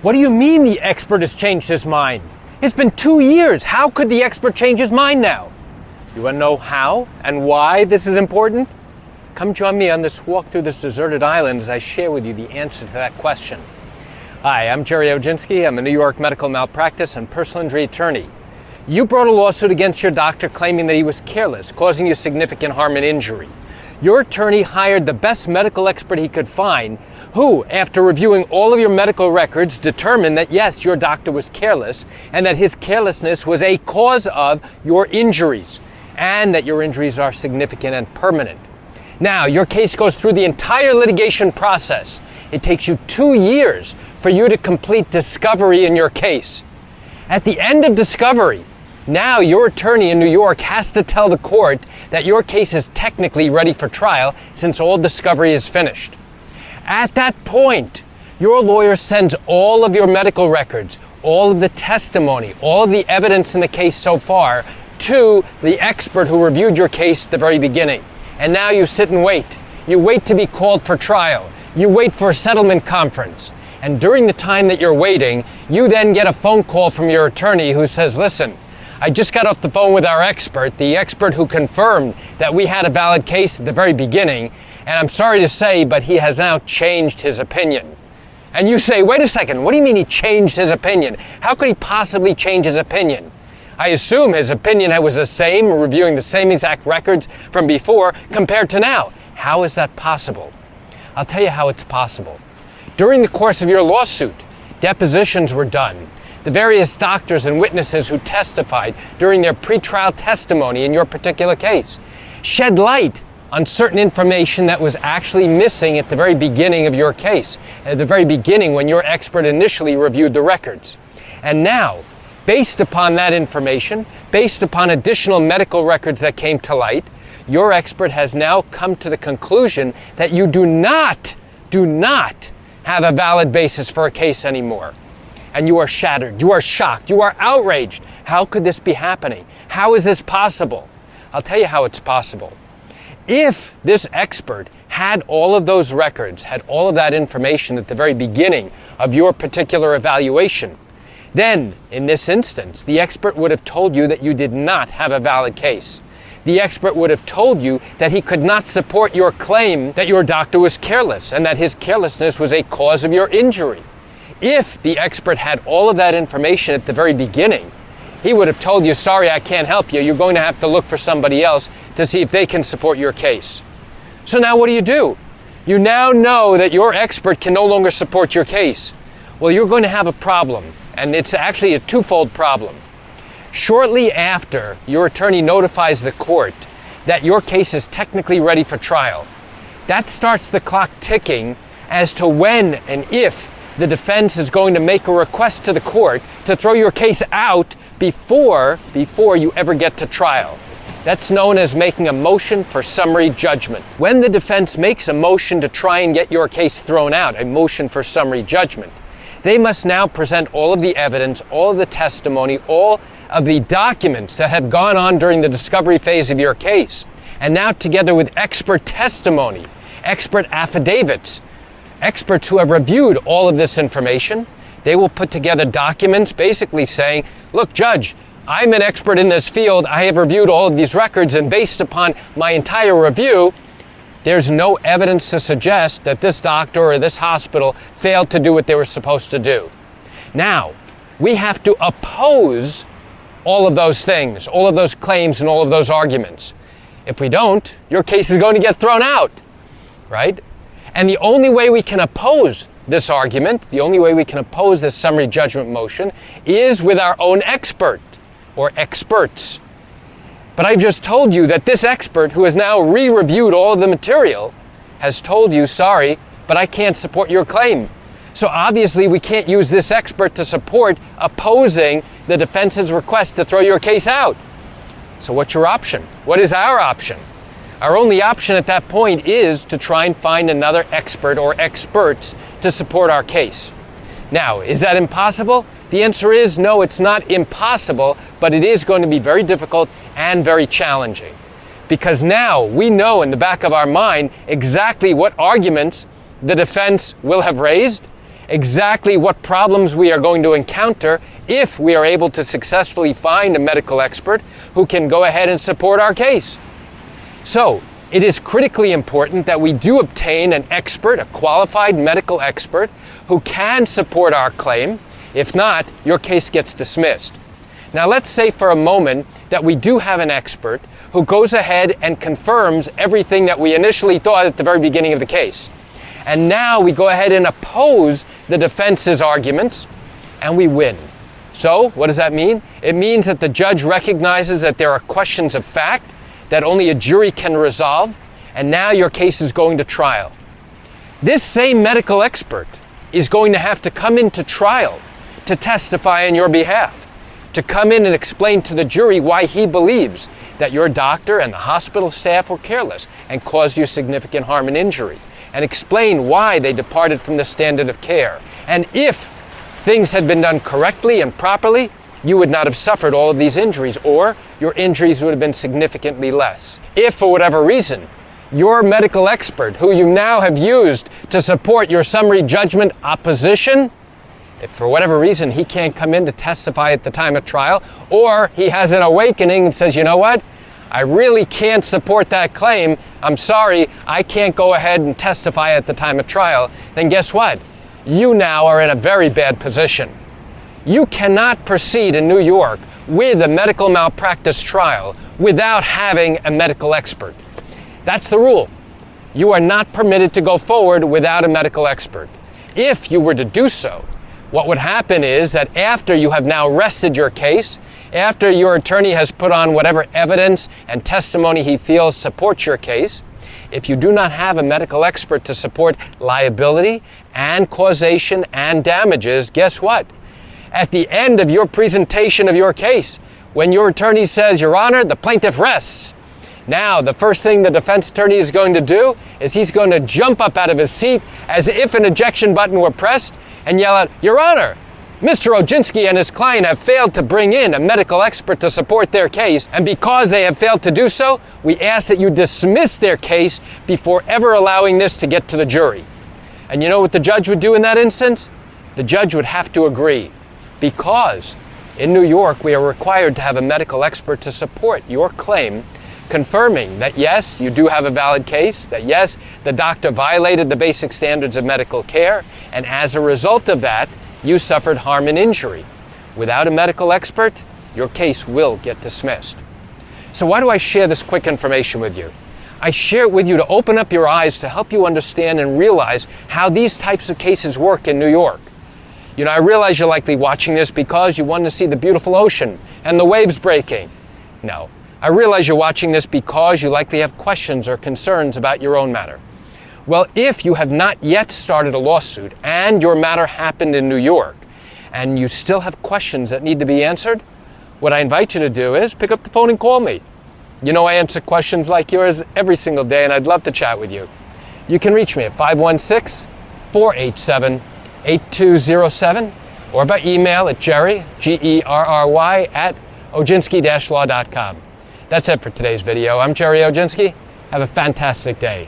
What do you mean the expert has changed his mind? It's been 2 years. How could the expert change his mind now? You want to know how and why this is important? Come join me on this walk through this deserted island as I share with you the answer to that question. Hi, I'm Gerry Oginski. I'm a New York medical malpractice and personal injury attorney. You brought a lawsuit against your doctor claiming that he was careless, causing you significant harm and injury. Your attorney hired the best medical expert he could find, who, after reviewing all of your medical records, determined that yes, your doctor was careless, and that his carelessness was a cause of your injuries, and that your injuries are significant and permanent. Now, your case goes through the entire litigation process. It takes you 2 years for you to complete discovery in your case. At the end of discovery, now your attorney in New York has to tell the court that your case is technically ready for trial since all discovery is finished. At that point, your lawyer sends all of your medical records, all of the testimony, all of the evidence in the case so far to the expert who reviewed your case at the very beginning. And now you sit and wait. You wait to be called for trial. You wait for a settlement conference. And during the time that you're waiting, you then get a phone call from your attorney who says, listen, I just got off the phone with our expert, the expert who confirmed that we had a valid case at the very beginning, and I'm sorry to say, but he has now changed his opinion. And you say, wait a second, what do you mean he changed his opinion? How could he possibly change his opinion? I assume his opinion was the same, reviewing the same exact records from before compared to now. How is that possible? I'll tell you how it's possible. During the course of your lawsuit, depositions were done. The various doctors and witnesses who testified during their pretrial testimony in your particular case shed light on certain information that was actually missing at the very beginning of your case, at the very beginning when your expert initially reviewed the records. And now, based upon that information, based upon additional medical records that came to light, your expert has now come to the conclusion that you do not have a valid basis for a case anymore. And you are shattered, you are shocked, you are outraged. How could this be happening? How is this possible? I'll tell you how it's possible. If this expert had all of those records, had all of that information at the very beginning of your particular evaluation, then, in this instance, the expert would have told you that you did not have a valid case. The expert would have told you that he could not support your claim that your doctor was careless and that his carelessness was a cause of your injury. If the expert had all of that information at the very beginning, he would have told you, sorry, I can't help you. You're going to have to look for somebody else to see if they can support your case. So now what do? You now know that your expert can no longer support your case. Well, you're going to have a problem, and it's actually a twofold problem. Shortly after your attorney notifies the court that your case is technically ready for trial, that starts the clock ticking as to when and if the defense is going to make a request to the court to throw your case out before you ever get to trial. That's known as making a motion for summary judgment. When the defense makes a motion to try and get your case thrown out, a motion for summary judgment, they must now present all of the evidence, all of the testimony, all of the documents that have gone on during the discovery phase of your case. And now together with expert testimony, expert affidavits, experts who have reviewed all of this information, they will put together documents basically saying, look, Judge, I'm an expert in this field. I have reviewed all of these records, and based upon my entire review, there's no evidence to suggest that this doctor or this hospital failed to do what they were supposed to do. Now, we have to oppose all of those things, all of those claims and all of those arguments. If we don't, your case is going to get thrown out, right? And the only way we can oppose this argument, the only way we can oppose this summary judgment motion is with our own expert or experts. But I've just told you that this expert, who has now re-reviewed all of the material, has told you, sorry, but I can't support your claim. So obviously we can't use this expert to support opposing the defense's request to throw your case out. So what's your option? What is our option? Our only option at that point is to try and find another expert or experts to support our case. Now, is that impossible? The answer is no, it's not impossible, but it is going to be very difficult and very challenging. Because now we know in the back of our mind exactly what arguments the defense will have raised exactly what problems we are going to encounter if we are able to successfully find a medical expert who can go ahead and support our case. So, it is critically important that we do obtain an expert, a qualified medical expert, who can support our claim. If not, your case gets dismissed. Now let's say for a moment that we do have an expert who goes ahead and confirms everything that we initially thought at the very beginning of the case. And now we go ahead and oppose the defense's arguments, and we win. So, what does that mean? It means that the judge recognizes that there are questions of fact that only a jury can resolve, and now your case is going to trial. This same medical expert is going to have to come into trial to testify on your behalf, to come in and explain to the jury why he believes that your doctor and the hospital staff were careless and caused you significant harm and injury, and explain why they departed from the standard of care. And if things had been done correctly and properly, you would not have suffered all of these injuries, or your injuries would have been significantly less. If, for whatever reason, your medical expert, who you now have used to support your summary judgment opposition, if for whatever reason he can't come in to testify at the time of trial, or he has an awakening and says, you know what, I really can't support that claim, I'm sorry, I can't go ahead and testify at the time of trial, then guess what? You now are in a very bad position. You cannot proceed in New York with a medical malpractice trial without having a medical expert. That's the rule. You are not permitted to go forward without a medical expert. If you were to do so, what would happen is that after you have now rested your case, after your attorney has put on whatever evidence and testimony he feels supports your case, if you do not have a medical expert to support liability and causation and damages, guess what? At the end of your presentation of your case, when your attorney says, Your Honor, the plaintiff rests, now the first thing the defense attorney is going to do is he's going to jump up out of his seat as if an ejection button were pressed and yell out, Your Honor, Mr. Oginski and his client have failed to bring in a medical expert to support their case, and because they have failed to do so, we ask that you dismiss their case before ever allowing this to get to the jury. And you know what the judge would do in that instance? The judge would have to agree, because in New York we are required to have a medical expert to support your claim, confirming that yes, you do have a valid case, that yes, the doctor violated the basic standards of medical care, and as a result of that, you suffered harm and injury. Without a medical expert, your case will get dismissed. So why do I share this quick information with you? I share it with you to open up your eyes, to help you understand and realize how these types of cases work in New York. You know, I realize you're likely watching this because you want to see the beautiful ocean and the waves breaking. No, I realize you're watching this because you likely have questions or concerns about your own matter. Well, if you have not yet started a lawsuit and your matter happened in New York and you still have questions that need to be answered, what I invite you to do is pick up the phone and call me. You know I answer questions like yours every single day, and I'd love to chat with you. You can reach me at 516-487-8207 or by email at Gerry, Gerry, at oginski-law.com. That's it for today's video. I'm Gerry Oginski. Have a fantastic day.